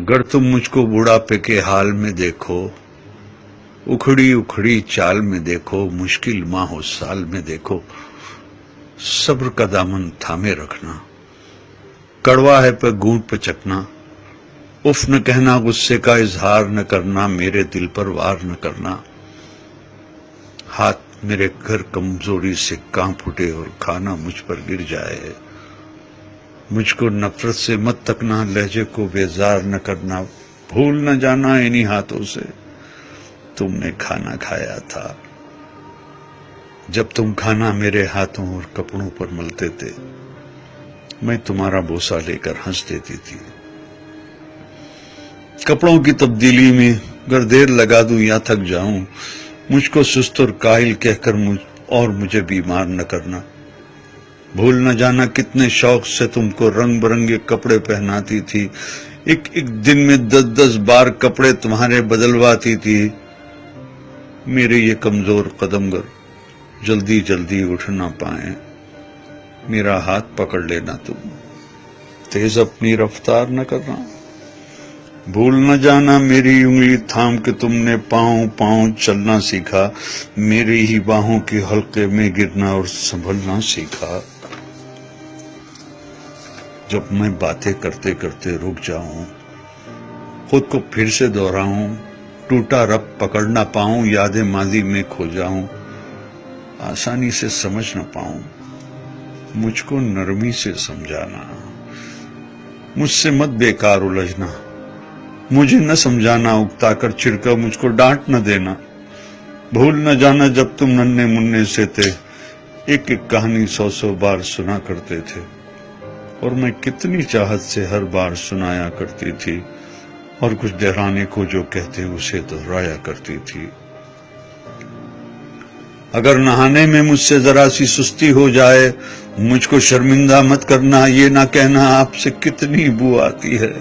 गर तुम मुझको बुढ़ापे के हाल में देखो, उखड़ी उखड़ी चाल में देखो, मुश्किल माहो साल में देखो, सब्र का दामन थामे रखना, कड़वा है पर गूंट पे चखना, उफ न कहना, गुस्से का इजहार न करना, मेरे दिल पर वार न करना, हाथ मेरे घर कमजोरी से कांप उठे और खाना मुझ पर गिर जाए, मुझको नफरत से मत तकना, लहजे को बेजार न करना, भूल न जाना इन्हीं हाथों से तुमने खाना खाया था, जब तुम खाना मेरे हाथों और कपड़ों पर मलते थे, मैं तुम्हारा बोसा लेकर हंस देती थी। कपड़ों की तब्दीली में अगर देर लगा दूं या थक जाऊं, मुझको सुस्त और काहिल कहकर मुझे बीमार न करना, भूल न जाना कितने शौक से तुमको रंग बिरंगे कपड़े पहनाती थी, एक एक दिन में 10-10 बार कपड़े तुम्हारे बदलवाती थी, मेरे ये कमजोर कदमगर जल्दी जल्दी उठ ना पाए, मेरा हाथ पकड़ लेना तुम, तेज अपनी रफ्तार न करना, भूल न जाना मेरी उंगली थाम के तुमने पांव पांव चलना सीखा, मेरी ही बाहों के हल्के में गिरना और संभलना सीखा, जब मैं बातें करते करते रुक जाऊं, खुद को फिर से दोहराऊं, टूटा रब पकड़ ना पाऊं, यादें माजी में खो जाऊं, आसानी से समझ न पाऊं, मुझको नरमी से समझाना, मुझसे मत बेकार उलझना, मुझे न समझाना, उकता कर चिढ़कर मुझको डांट न देना, भूल न जाना जब तुम नन्हे मुन्ने से थे, एक एक कहानी 100-100 बार सुना करते थे, और मैं कितनी चाहत से हर बार सुनाया करती थी, और कुछ दोहराने को जो कहते उसे दोहराया करती थी। अगर नहाने में मुझसे जरा सी सुस्ती हो जाए, मुझको शर्मिंदा मत करना, ये ना कहना आपसे कितनी बू आती है,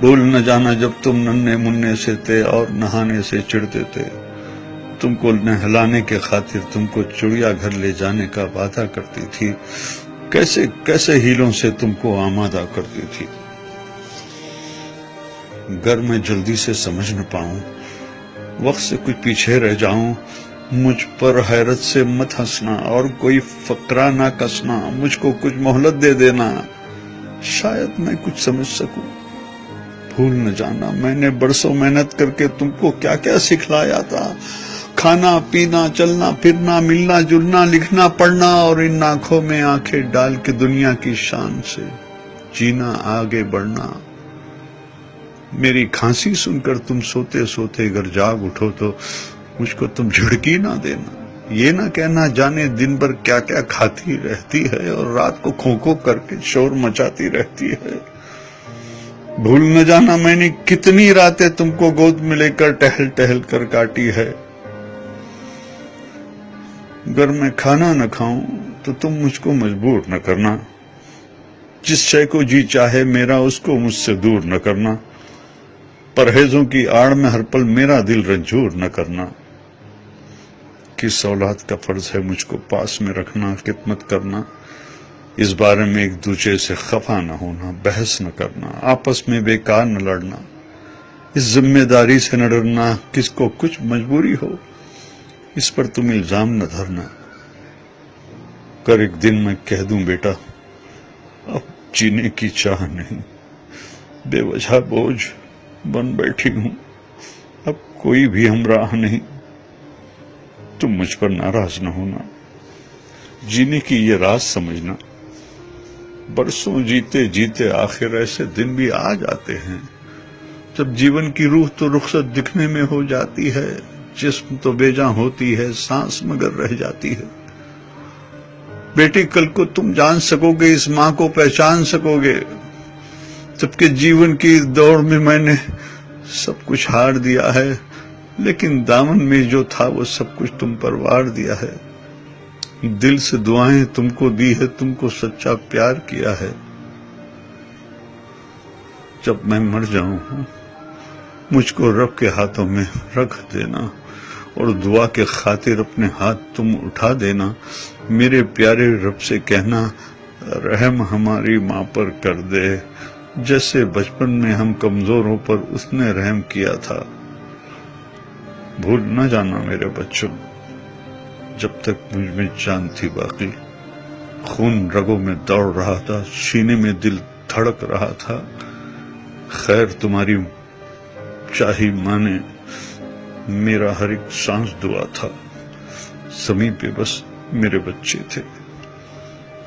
भूल न जाना जब तुम नन्हे मुन्ने से थे और नहाने से चिढ़ते थे, तुमको नहलाने के खातिर तुमको चिड़िया घर ले जाने का वादा करती थी, कैसे कैसे हीलों से तुमको आमादा करती थी। गर मैं जल्दी से समझ न पाऊं, वक्त से कुछ पीछे रह जाऊं, मुझ पर हैरत से मत हंसना और कोई फकरा ना कसना, मुझको कुछ मोहलत दे देना, शायद मैं कुछ समझ सकूं। भूल न जाना मैंने बरसों मेहनत करके तुमको क्या क्या सिखलाया था, खाना पीना चलना फिरना मिलना जुलना लिखना पढ़ना, और इन आंखों में आंखें डाल के दुनिया की शान से जीना आगे बढ़ना। मेरी खांसी सुनकर तुम सोते सोते अगर जाग उठो तो मुझको तुम झिड़की ना देना, ये ना कहना जाने दिन भर क्या क्या खाती रहती है और रात को खो खो करके शोर मचाती रहती है। भूल न जाना मैंने कितनी रातें तुमको गोद में लेकर टहल टहल कर काटी है। अगर मैं खाना न खाऊं तो तुम मुझको मजबूर न करना, जिस शय को जी चाहे मेरा उसको मुझसे दूर न करना, परहेजों की आड़ में हर पल मेरा दिल रंजूर न करना। किस औलाद का फर्ज है मुझको पास में रखना, खिदमत करना, इस बारे में एक दूसरे से खफा न होना, बहस न करना, आपस में बेकार न लड़ना, इस जिम्मेदारी से न डरना, किसको कुछ मजबूरी हो इस पर तुम इल्जाम न धरना। कर एक दिन मैं कह दूं बेटा अब जीने की चाह नहीं, बेवजह बोझ बन बैठी हूं, अब कोई भी हमराह नहीं, तुम मुझ पर नाराज न होना, जीने की ये राज समझना। बरसों जीते जीते आखिर ऐसे दिन भी आ जाते हैं जब जीवन की रूह तो रुखसत दिखने में हो जाती है, जिस्म तो बेजां होती है, सांस मगर रह जाती है। बेटी कल को तुम जान सकोगे, इस मां को पहचान सकोगे, सबके जीवन की दौड़ में मैंने सब कुछ हार दिया है, लेकिन दामन में जो था वो सब कुछ तुम पर वार दिया है। दिल से दुआएं तुमको दी है, तुमको सच्चा प्यार किया है। जब मैं मर जाऊं मुझको रब के हाथों में रख देना और दुआ के खातिर अपने हाथ तुम उठा देना। मेरे प्यारे रब से कहना रहम हमारी माँ पर कर दे, جیسے بچپن میں ہم کمزوروں پر اس نے رحم کیا تھا۔ بھول نہ جانا میرے بچوں، جب تک مجھ میں جان تھی باقی، خون رگوں میں دوڑ رہا تھا، سینے میں دل دھڑک رہا تھا، خیر تمہاری چاہی مانے میرا ہر ایک سانس دعا تھا۔ زمین پہ بس میرے بچے تھے،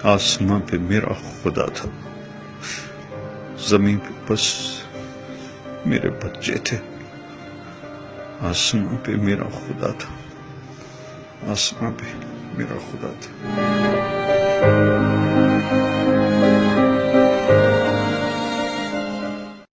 آسماں پہ میرا خدا تھا۔ زمین پہ بس میرے بچے تھے، آسماں پہ میرا خدا تھا، آسماں پہ میرا خدا تھا۔